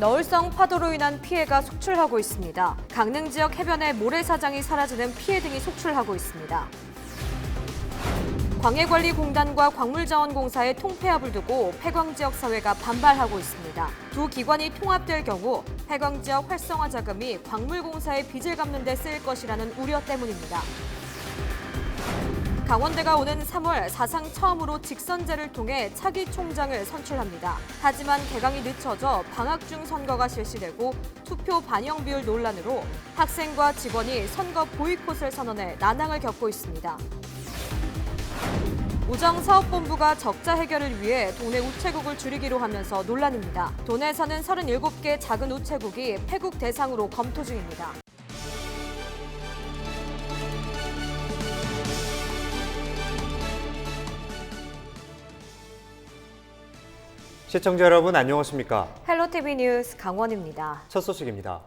너울성 파도로 인한 피해가 속출하고 있습니다. 강릉 지역 해변에 모래사장이 사라지는 피해 등이 속출하고 있습니다. 광해관리공단과 광물자원공사의 통폐합을 두고 폐광 지역 사회가 반발하고 있습니다. 두 기관이 통합될 경우 폐광 지역 활성화 자금이 광물공사의 빚을 갚는 데 쓰일 것이라는 우려 때문입니다. 강원대가 오는 3월 사상 처음으로 직선제를 통해 차기 총장을 선출합니다. 하지만 개강이 늦춰져 방학 중 선거가 실시되고 투표 반영 비율 논란으로 학생과 직원이 선거 보이콧을 선언해 난항을 겪고 있습니다. 우정사업본부가 적자 해결을 위해 도내 우체국을 줄이기로 하면서 논란입니다. 도내에서는 37개 작은 우체국이 폐국 대상으로 검토 중입니다. 시청자 여러분 안녕하십니까? 헬로티비 뉴스 강원입니다. 첫 소식입니다.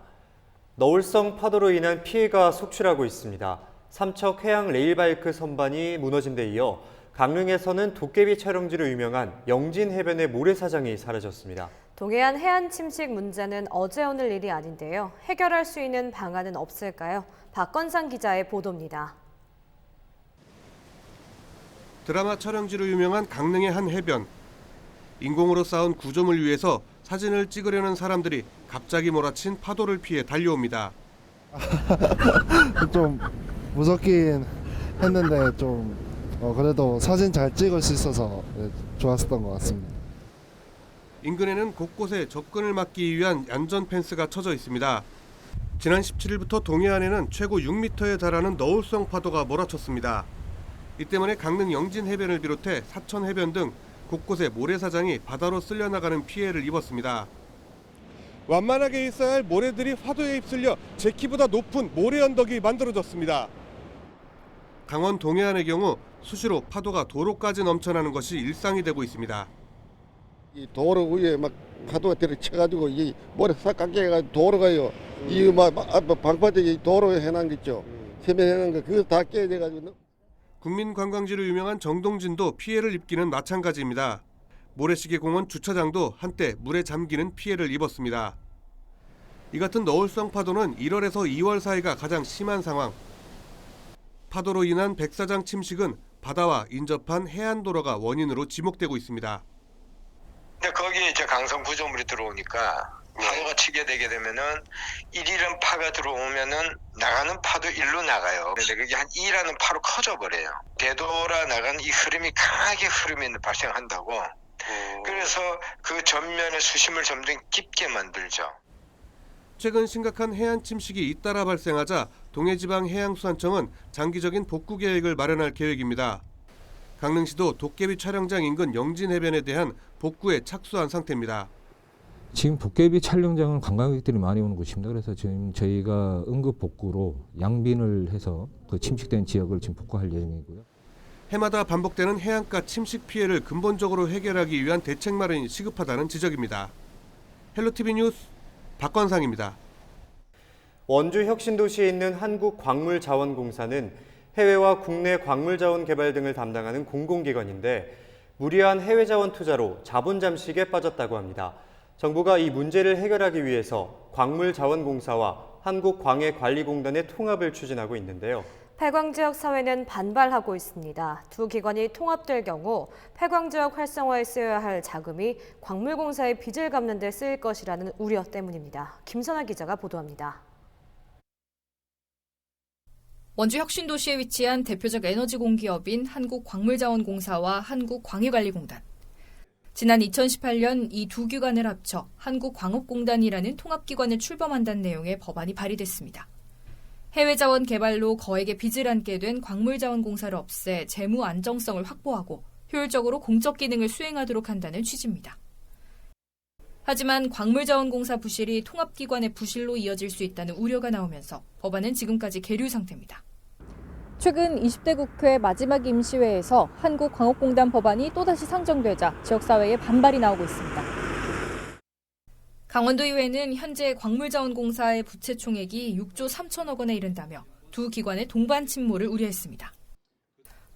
너울성 파도로 인한 피해가 속출하고 있습니다. 삼척 해양 레일바이크 선반이 무너진 데 이어 강릉에서는 도깨비 촬영지로 유명한 영진 해변의 모래사장이 사라졌습니다. 동해안 해안 침식 문제는 어제 오늘 일이 아닌데요. 해결할 수 있는 방안은 없을까요? 박건상 기자의 보도입니다. 드라마 촬영지로 유명한 강릉의 한 해변. 인공으로 쌓은 구조물 위에서 사진을 찍으려는 사람들이 갑자기 몰아친 파도를 피해 달려옵니다. 좀 무섭긴 했는데 좀 그래도 사진 잘 찍을 수 있어서 좋았었던 것 같습니다. 인근에는 곳곳에 접근을 막기 위한 안전 펜스가 쳐져 있습니다. 지난 17일부터 동해안에는 최고 6m에 달하는 너울성 파도가 몰아쳤습니다. 이 때문에 강릉 영진 해변을 비롯해 사천 해변 등 곳곳에 모래사장이 바다로 쓸려나가는 피해를 입었습니다. 완만하게 있어야 할 모래들이 파도에 휩쓸려 제 키보다 높은 모래 언덕이 만들어졌습니다. 강원 동해안의 경우 수시로 파도가 도로까지 넘쳐나는 것이 일상이 되고 있습니다. 이 도로 위에 막 파도가 들이쳐가지고 이 모래 싹 깎여 해가지고 도로가요. 이 막 방파제 도로에 해놓은 거 있죠. 세면 해놓은 거 그거 다 깨져가지고. 국민관광지로 유명한 정동진도 피해를 입기는 마찬가지입니다. 모래시계 공원 주차장도 한때 물에 잠기는 피해를 입었습니다. 이 같은 너울성 파도는 1월에서 2월 사이가 가장 심한 상황. 파도로 인한 백사장 침식은 바다와 인접한 해안도로가 원인으로 지목되고 있습니다. 근데 거기에 이제 강성 구조물이 들어오니까 파도가 치게 되게 되면은 1이라는 파가 들어오면은 나가는 파도 1로 나가요. 근데 그게 한 2라는 파로 커져 버려요. 되돌아 나가는 이 흐름이 강하게 흐름이 발생한다고. 그래서 그 전면의 수심을 점점 깊게 만들죠. 최근 심각한 해안 침식이 잇따라 발생하자 동해지방해양수산청은 장기적인 복구 계획을 마련할 계획입니다. 강릉시도 도깨비 촬영장 인근 영진 해변에 대한 복구에 착수한 상태입니다. 지금 도깨비 촬영장은 관광객들이 많이 오는 곳입니다. 그래서 지금 저희가 응급 복구로 양빈을 해서 그 침식된 지역을 지금 복구할 예정이고요. 해마다 반복되는 해안가 침식 피해를 근본적으로 해결하기 위한 대책 마련이 시급하다는 지적입니다. 헬로티비 뉴스 박건상입니다. 원주 혁신도시에 있는 한국광물자원공사는 해외와 국내 광물자원 개발 등을 담당하는 공공기관인데 무리한 해외 자원 투자로 자본 잠식에 빠졌다고 합니다. 정부가 이 문제를 해결하기 위해서 광물자원공사와 한국광해관리공단의 통합을 추진하고 있는데요. 폐광지역 사회는 반발하고 있습니다. 두 기관이 통합될 경우 폐광지역 활성화에 쓰여야 할 자금이 광물공사의 빚을 갚는 데 쓰일 것이라는 우려 때문입니다. 김선아 기자가 보도합니다. 원주 혁신도시에 위치한 대표적 에너지 공기업인 한국광물자원공사와 한국광해관리공단. 지난 2018년 이 두 기관을 합쳐 한국광업공단이라는 통합기관을 출범한다는 내용의 법안이 발의됐습니다. 해외자원 개발로 거액의 빚을 안게 된 광물자원공사를 없애 재무 안정성을 확보하고 효율적으로 공적 기능을 수행하도록 한다는 취지입니다. 하지만 광물자원공사 부실이 통합기관의 부실로 이어질 수 있다는 우려가 나오면서 법안은 지금까지 계류 상태입니다. 최근 20대 국회 마지막 임시회에서 한국광업공단 법안이 또다시 상정되자 지역사회에 반발이 나오고 있습니다. 강원도의회는 현재 광물자원공사의 부채 총액이 6조 3천억 원에 이른다며 두 기관의 동반 침몰을 우려했습니다.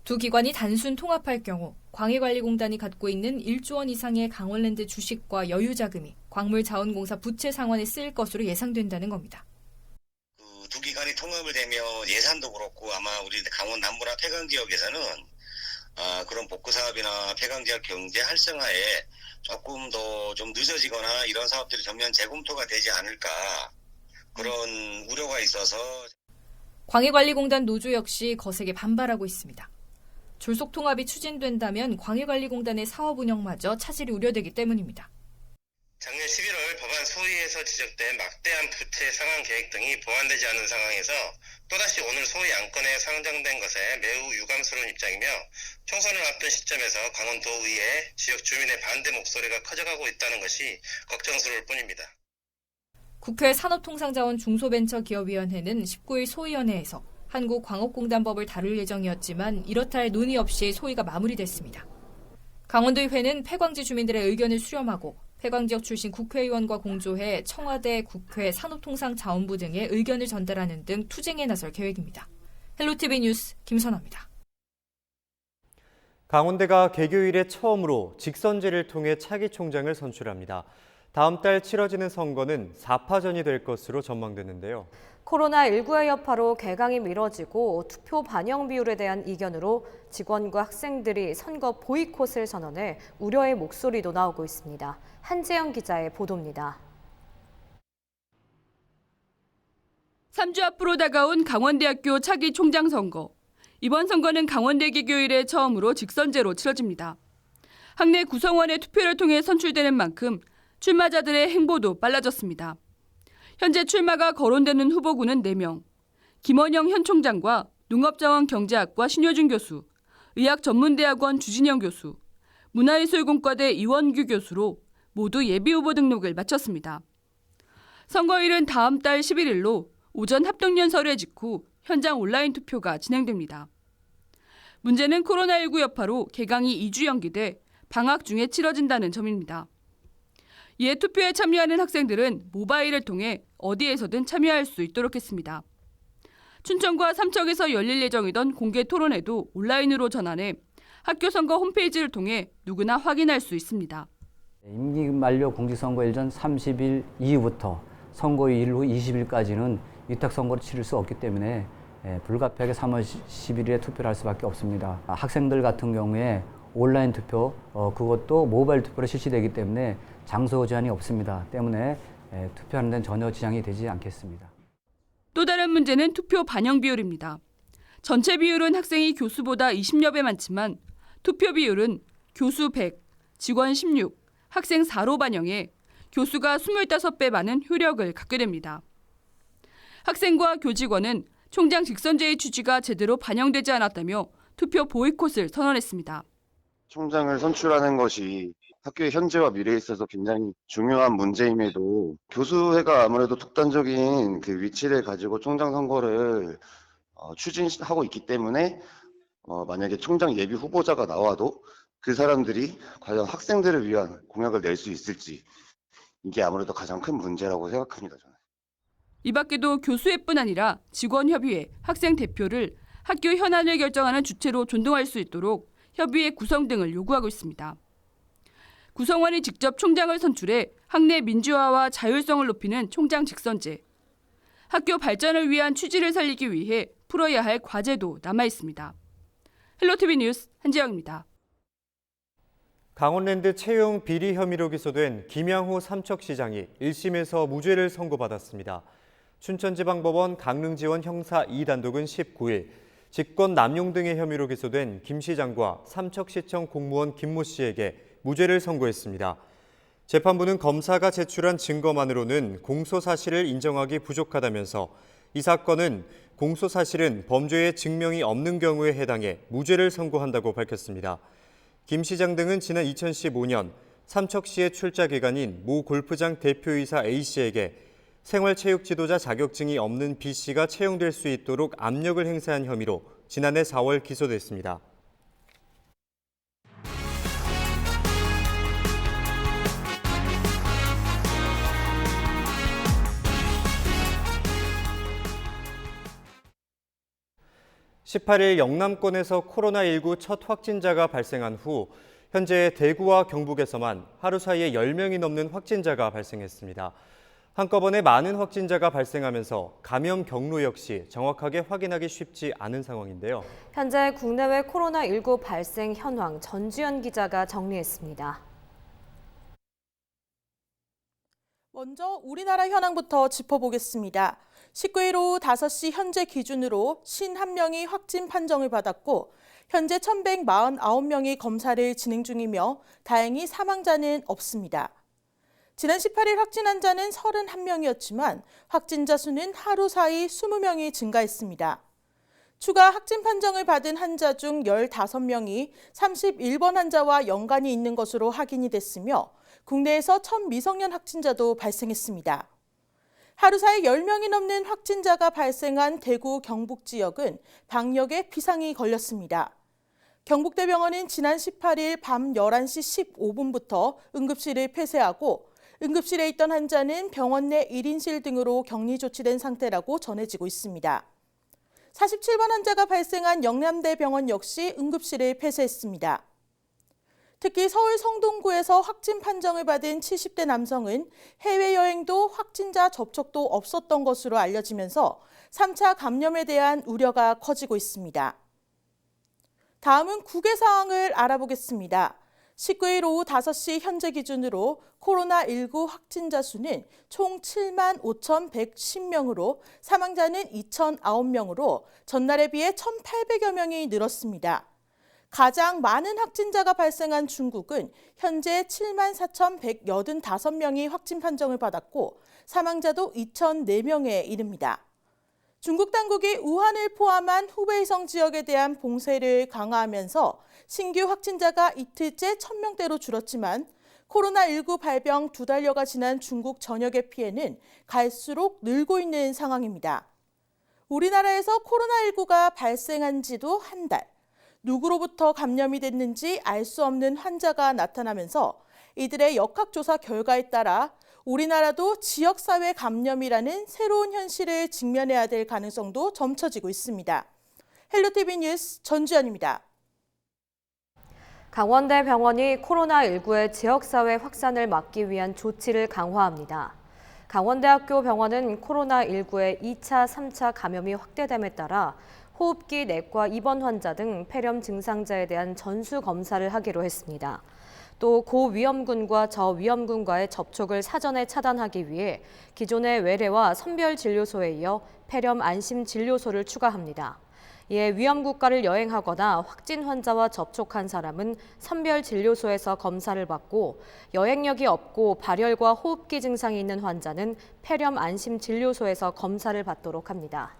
두 기관이 단순 통합할 경우 광해관리공단이 갖고 있는 1조 원 이상의 강원랜드 주식과 여유자금이 광물자원공사 부채 상환에 쓰일 것으로 예상된다는 겁니다. 두 기관이 통합을 되면 예산도 그렇고 아마 우리 강원 남부나 폐강 지역에서는 그런 복구 사업이나 폐강 지역 경제 활성화에 조금 더 좀 늦어지거나 이런 사업들이 전면 재검토가 되지 않을까 그런 우려가 있어서 광해관리공단 노조 역시 거세게 반발하고 있습니다. 졸속 통합이 추진된다면 광해관리공단의 사업 운영마저 차질이 우려되기 때문입니다. 작년 11월 법안 소위에서 지적된 막대한 부채 상환 계획 등이 보완되지 않은 상황에서 또다시 오늘 소위 안건에 상정된 것에 매우 유감스러운 입장이며 총선을 앞둔 시점에서 강원도의회 지역 주민의 반대 목소리가 커져가고 있다는 것이 걱정스러울 뿐입니다. 국회 산업통상자원 중소벤처기업위원회는 19일 소위원회에서 한국광업공단법을 다룰 예정이었지만 이렇다 할 논의 없이 소위가 마무리됐습니다. 강원도의회는 폐광지 주민들의 의견을 수렴하고 폐광지역 출신 국회의원과 공조해 청와대, 국회, 산업통상자원부 등의 의견을 전달하는 등 투쟁에 나설 계획입니다. 헬로티비 뉴스 김선아입니다. 강원대가 개교 이래 처음으로 직선제를 통해 차기 총장을 선출합니다. 다음 달 치러지는 선거는 4파전이 될 것으로 전망되는데요. 코로나19의 여파로 개강이 미뤄지고 투표 반영 비율에 대한 이견으로 직원과 학생들이 선거 보이콧을 선언해 우려의 목소리도 나오고 있습니다. 한재영 기자의 보도입니다. 3주 앞으로 다가온 강원대학교 차기 총장 선거. 이번 선거는 강원대 개교 이래 처음으로 직선제로 치러집니다. 학내 구성원의 투표를 통해 선출되는 만큼 출마자들의 행보도 빨라졌습니다. 현재 출마가 거론되는 후보군은 4명, 김원영 현 총장과 농업자원경제학과 신효준 교수, 의학전문대학원 주진영 교수, 문화예술공과대 이원규 교수로 모두 예비후보 등록을 마쳤습니다. 선거일은 다음 달 11일로 오전 합동연설회 직후 현장 온라인 투표가 진행됩니다. 문제는 코로나19 여파로 개강이 2주 연기돼 방학 중에 치러진다는 점입니다. 이에 투표에 참여하는 학생들은 모바일을 통해 어디에서든 참여할 수 있도록 했습니다. 춘천과 삼척에서 열릴 예정이던 공개 토론회도 온라인으로 전환해 학교 선거 홈페이지를 통해 누구나 확인할 수 있습니다. 임기 만료 공직선거일 전 30일 이후부터 선거일 후 20일까지는 위탁선거를 치를 수 없기 때문에 불가피하게 3월 10일에 투표를 할 수밖에 없습니다. 학생들 같은 경우에 온라인 투표, 그것도 모바일 투표로 실시되기 때문에 장소 제한이 없습니다. 때문에 투표하는 데는 전혀 지장이 되지 않겠습니다. 또 다른 문제는 투표 반영 비율입니다. 전체 비율은 학생이 교수보다 20여 배 많지만 투표 비율은 교수 100, 직원 16, 학생 4로 반영해 교수가 25배 많은 효력을 갖게 됩니다. 학생과 교직원은 총장 직선제의 취지가 제대로 반영되지 않았다며 투표 보이콧을 선언했습니다. 총장을 선출하는 것이 학교의 현재와 미래에 있어서 굉장히 중요한 문제임에도 교수회가 아무래도 독단적인 그 위치를 가지고 총장 선거를 추진하고 있기 때문에 만약에 총장 예비 후보자가 나와도 그 사람들이 과연 학생들을 위한 공약을 낼 수 있을지 이게 아무래도 가장 큰 문제라고 생각합니다. 저는. 이 밖에도 교수회뿐 아니라 직원협의회, 학생 대표를 학교 현안을 결정하는 주체로 존동할 수 있도록 협의회 구성 등을 요구하고 있습니다. 구성원이 직접 총장을 선출해 학내 민주화와 자율성을 높이는 총장 직선제. 학교 발전을 위한 취지를 살리기 위해 풀어야 할 과제도 남아 있습니다. 헬로티비 뉴스 한지영입니다. 강원랜드 채용 비리 혐의로 기소된 김양호 삼척시장이 1심에서 무죄를 선고받았습니다. 춘천지방법원 강릉지원 형사 2단독은 19일 직권 남용 등의 혐의로 기소된 김 시장과 삼척시청 공무원 김모 씨에게 무죄를 선고했습니다. 재판부는 검사가 제출한 증거만으로는 공소 사실을 인정하기 부족하다면서 이 사건은 공소 사실은 범죄의 증명이 없는 경우에 해당해 무죄를 선고한다고 밝혔습니다. 김 시장 등은 지난 2015년 삼척시의 출자 기관인 모 골프장 대표이사 A씨에게 생활체육 지도자 자격증이 없는 B씨가 채용될 수 있도록 압력을 행사한 혐의로 지난해 4월 기소됐습니다. 18일 영남권에서 코로나19 첫 확진자가 발생한 후 현재 대구와 경북에서만 하루 사이에 10명이 넘는 확진자가 발생했습니다. 한꺼번에 많은 확진자가 발생하면서 감염 경로 역시 정확하게 확인하기 쉽지 않은 상황인데요. 현재 국내외 코로나19 발생 현황 전주현 기자가 정리했습니다. 먼저 우리나라 현황부터 짚어보겠습니다. 19일 오후 5시 현재 기준으로 51명이 확진 판정을 받았고 현재 1,149명이 검사를 진행 중이며 다행히 사망자는 없습니다. 지난 18일 확진 환자는 31명이었지만 확진자 수는 하루 사이 20명이 증가했습니다. 추가 확진 판정을 받은 환자 중 15명이 31번 환자와 연관이 있는 것으로 확인이 됐으며 국내에서 첫 미성년 확진자도 발생했습니다. 하루 사이 10명이 넘는 확진자가 발생한 대구 경북 지역은 방역에 비상이 걸렸습니다. 경북대병원은 지난 18일 밤 11시 15분부터 응급실을 폐쇄하고 응급실에 있던 환자는 병원 내 1인실 등으로 격리 조치된 상태라고 전해지고 있습니다. 47번 환자가 발생한 영남대병원 역시 응급실을 폐쇄했습니다. 특히 서울 성동구에서 확진 판정을 받은 70대 남성은 해외여행도 확진자 접촉도 없었던 것으로 알려지면서 3차 감염에 대한 우려가 커지고 있습니다. 다음은 국외 상황을 알아보겠습니다. 19일 오후 5시 현재 기준으로 코로나19 확진자 수는 총 7만 5,110명으로 사망자는 2,009명으로 전날에 비해 1,800여 명이 늘었습니다. 가장 많은 확진자가 발생한 중국은 현재 7만 4,185명이 확진 판정을 받았고 사망자도 2,004명에 이릅니다. 중국 당국이 우한을 포함한 후베이성 지역에 대한 봉쇄를 강화하면서 신규 확진자가 이틀째 1,000명대로 줄었지만 코로나19 발병 2달여가 지난 중국 전역의 피해는 갈수록 늘고 있는 상황입니다. 우리나라에서 코로나19가 발생한 지도 한 달. 누구로부터 감염이 됐는지 알 수 없는 환자가 나타나면서 이들의 역학조사 결과에 따라 우리나라도 지역사회 감염이라는 새로운 현실을 직면해야 될 가능성도 점쳐지고 있습니다. 헬로티비 뉴스 전주현입니다. 강원대병원이 코로나19의 지역사회 확산을 막기 위한 조치를 강화합니다. 강원대학교 병원은 코로나19의 2차, 3차 감염이 확대됨에 따라 호흡기 내과 입원 환자 등 폐렴 증상자에 대한 전수 검사를 하기로 했습니다. 또 고위험군과 저위험군과의 접촉을 사전에 차단하기 위해 기존의 외래와 선별진료소에 이어 폐렴 안심진료소를 추가합니다. 이에 위험국가를 여행하거나 확진 환자와 접촉한 사람은 선별진료소에서 검사를 받고 여행력이 없고 발열과 호흡기 증상이 있는 환자는 폐렴 안심진료소에서 검사를 받도록 합니다.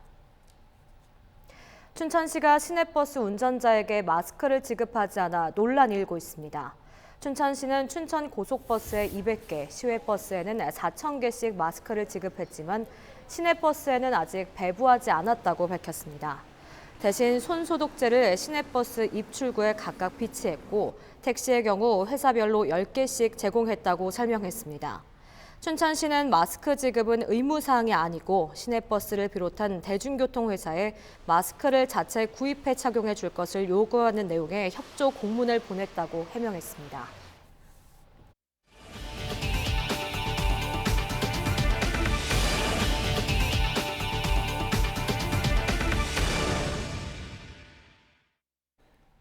춘천시가 시내버스 운전자에게 마스크를 지급하지 않아 논란이 일고 있습니다. 춘천시는 춘천 고속버스에 200개, 시외버스에는 4,000개씩 마스크를 지급했지만 시내버스에는 아직 배부하지 않았다고 밝혔습니다. 대신 손소독제를 시내버스 입출구에 각각 비치했고 택시의 경우 회사별로 10개씩 제공했다고 설명했습니다. 춘천시는 마스크 지급은 의무사항이 아니고 시내버스를 비롯한 대중교통회사에 마스크를 자체 구입해 착용해 줄 것을 요구하는 내용의 협조 공문을 보냈다고 해명했습니다.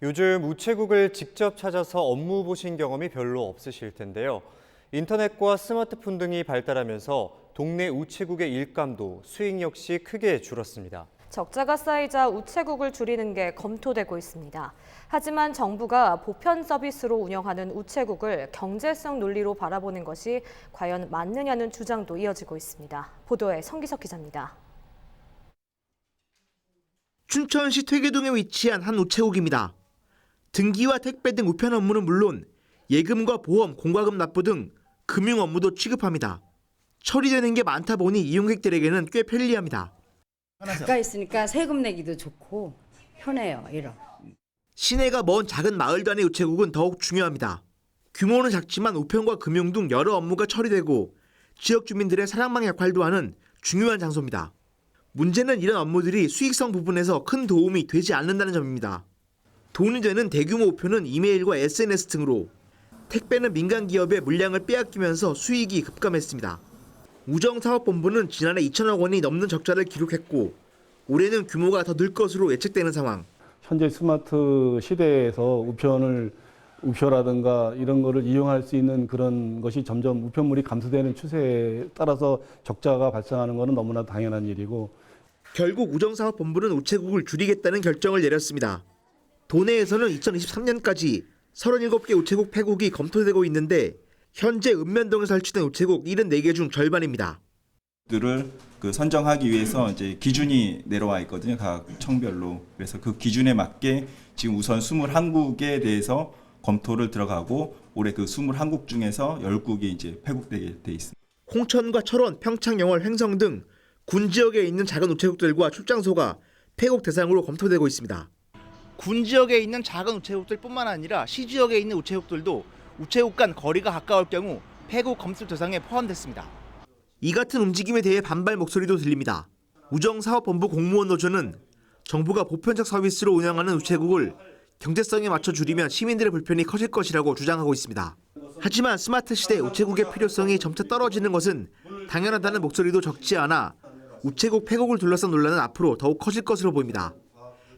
요즘 우체국을 직접 찾아서 업무 보신 경험이 별로 없으실 텐데요. 인터넷과 스마트폰 등이 발달하면서 동네 우체국의 일감도 수익 역시 크게 줄었습니다. 적자가 쌓이자 우체국을 줄이는 게 검토되고 있습니다. 하지만 정부가 보편 서비스로 운영하는 우체국을 경제성 논리로 바라보는 것이 과연 맞느냐는 주장도 이어지고 있습니다. 보도에 성기석 기자입니다. 춘천시 퇴계동에 위치한 한 우체국입니다. 등기와 택배 등 우편 업무는 물론 예금과 보험, 공과금 납부 등 금융 업무도 취급합니다. 처리되는 게 많다 보니 이용객들에게는 꽤 편리합니다. 가까이 있으니까 세금 내기도 좋고 편해요. 이런. 시내가 먼 작은 마을 단위 우체국은 더욱 중요합니다. 규모는 작지만 우편과 금융 등 여러 업무가 처리되고 지역 주민들의 사랑방 역할도 하는 중요한 장소입니다. 문제는 이런 업무들이 수익성 부분에서 큰 도움이 되지 않는다는 점입니다. 돈이 되는 대규모 우편은 이메일과 SNS 등으로, 택배는 민간 기업의 물량을 빼앗기면서 수익이 급감했습니다. 우정사업본부는 지난해 2천억 원이 넘는 적자를 기록했고 올해는 규모가 더 늘 것으로 예측되는 상황. 현재 스마트 시대에서 우표라든가 이런 거를 이용할 수 있는 그런 것이 점점 우편물이 감소되는 추세에 따라서 적자가 발생하는 것은 너무나 당연한 일이고, 결국 우정사업본부는 우체국을 줄이겠다는 결정을 내렸습니다. 도내에서는 2023년까지 37개 우체국 폐국이 검토되고 있는데 현재 읍면동에 설치된 우체국 74개 중 절반입니다. 들을 선정하기 위해서 이제 기준이 내려와 있거든요. 각 청별로. 그래서 그 기준에 맞게 지금 우선 21국에 대해서 검토를 들어가고 올해 그 21국중에서 10국이 이제 폐국되게 돼 있습니다. 홍천과 철원, 평창, 영월, 횡성 등 군 지역에 있는 작은 우체국들과 출장소가 폐국 대상으로 검토되고 있습니다. 군 지역에 있는 작은 우체국들뿐만 아니라 시 지역에 있는 우체국들도 우체국 간 거리가 가까울 경우 폐국 검토 대상에 포함됐습니다. 이 같은 움직임에 대해 반발 목소리도 들립니다. 우정사업본부 공무원 노조는 정부가 보편적 서비스로 운영하는 우체국을 경제성에 맞춰 줄이면 시민들의 불편이 커질 것이라고 주장하고 있습니다. 하지만 스마트 시대 우체국의 필요성이 점차 떨어지는 것은 당연하다는 목소리도 적지 않아 우체국 폐국을 둘러싼 논란은 앞으로 더욱 커질 것으로 보입니다.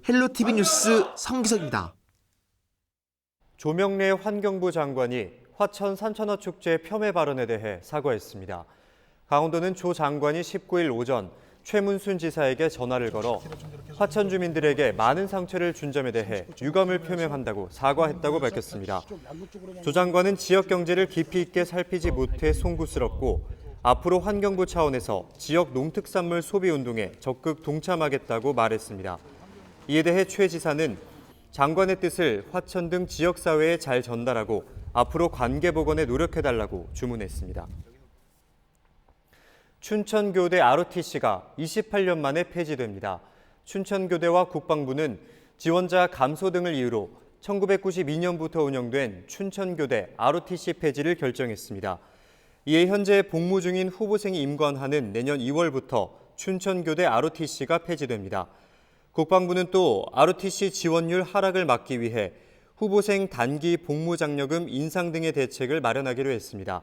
헬로티비 뉴스 성기석입니다. 조명래 환경부 장관이 화천 산천어 축제 폄훼 발언에 대해 사과했습니다. 강원도는 조 장관이 19일 오전 최문순 지사에게 전화를 걸어 화천 주민들에게 많은 상처를 준 점에 대해 유감을 표명한다고 사과했다고 밝혔습니다. 조 장관은 지역 경제를 깊이 있게 살피지 못해 송구스럽고 앞으로 환경부 차원에서 지역 농특산물 소비 운동에 적극 동참하겠다고 말했습니다. 이에 대해 최 지사는 장관의 뜻을 화천 등 지역사회에 잘 전달하고 앞으로 관계 복원에 노력해달라고 주문했습니다. 춘천교대 ROTC가 28년 만에 폐지됩니다. 춘천교대와 국방부는 지원자 감소 등을 이유로 1992년부터 운영된 춘천교대 ROTC 폐지를 결정했습니다. 이에 현재 복무 중인 후보생이 임관하는 내년 2월부터 춘천교대 ROTC가 폐지됩니다. 국방부는 또 ROTC 지원율 하락을 막기 위해 후보생 단기 복무장려금 인상 등의 대책을 마련하기로 했습니다.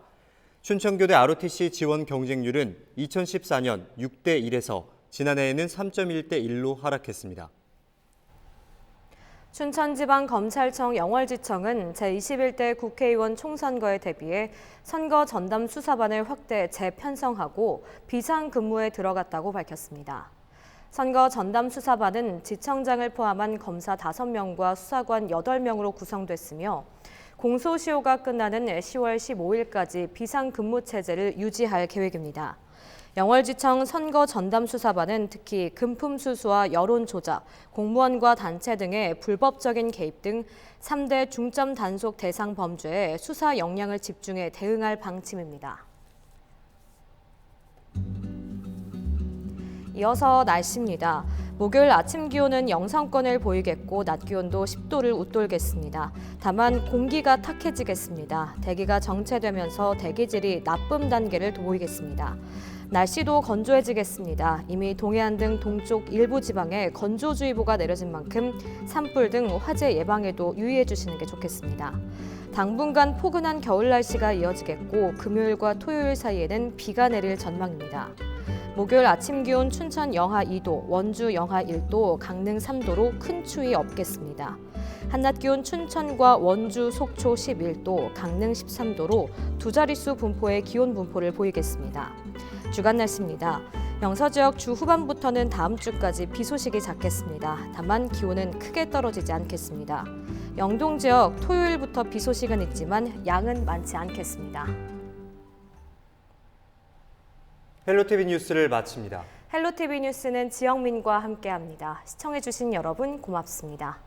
춘천교대 ROTC 지원 경쟁률은 2014년 6대 1에서 지난해에는 3.1대 1로 하락했습니다. 춘천지방검찰청 영월지청은 제21대 국회의원 총선거에 대비해 선거 전담 수사반을 확대 재편성하고 비상근무에 들어갔다고 밝혔습니다. 선거 전담 수사반은 지청장을 포함한 검사 5명과 수사관 8명으로 구성됐으며 공소시효가 끝나는 10월 15일까지 비상근무 체제를 유지할 계획입니다. 영월지청 선거 전담 수사반은 특히 금품 수수와 여론 조작, 공무원과 단체 등의 불법적인 개입 등 3대 중점 단속 대상 범죄에 수사 역량을 집중해 대응할 방침입니다. 이어서 날씨입니다. 목요일 아침 기온은 영상권을 보이겠고 낮 기온도 10도를 웃돌겠습니다. 다만 공기가 탁해지겠습니다. 대기가 정체되면서 대기질이 나쁨 단계를 보이겠습니다. 날씨도 건조해지겠습니다. 이미 동해안 등 동쪽 일부 지방에 건조주의보가 내려진 만큼 산불 등 화재 예방에도 유의해 주시는 게 좋겠습니다. 당분간 포근한 겨울 날씨가 이어지겠고 금요일과 토요일 사이에는 비가 내릴 전망입니다. 목요일 아침 기온 춘천 영하 2도, 원주 영하 1도, 강릉 3도로 큰 추위 없겠습니다. 한낮 기온 춘천과 원주, 속초 11도, 강릉 13도로 두 자릿수 분포의 기온 분포를 보이겠습니다. 주간 날씨입니다. 영서 지역 주 후반부터는 다음 주까지 비 소식이 잦겠습니다. 다만 기온은 크게 떨어지지 않겠습니다. 영동 지역 토요일부터 비 소식은 있지만 양은 많지 않겠습니다. 헬로티비 뉴스를 마칩니다. 헬로티비 뉴스는 지영민과 함께합니다. 시청해주신 여러분 고맙습니다.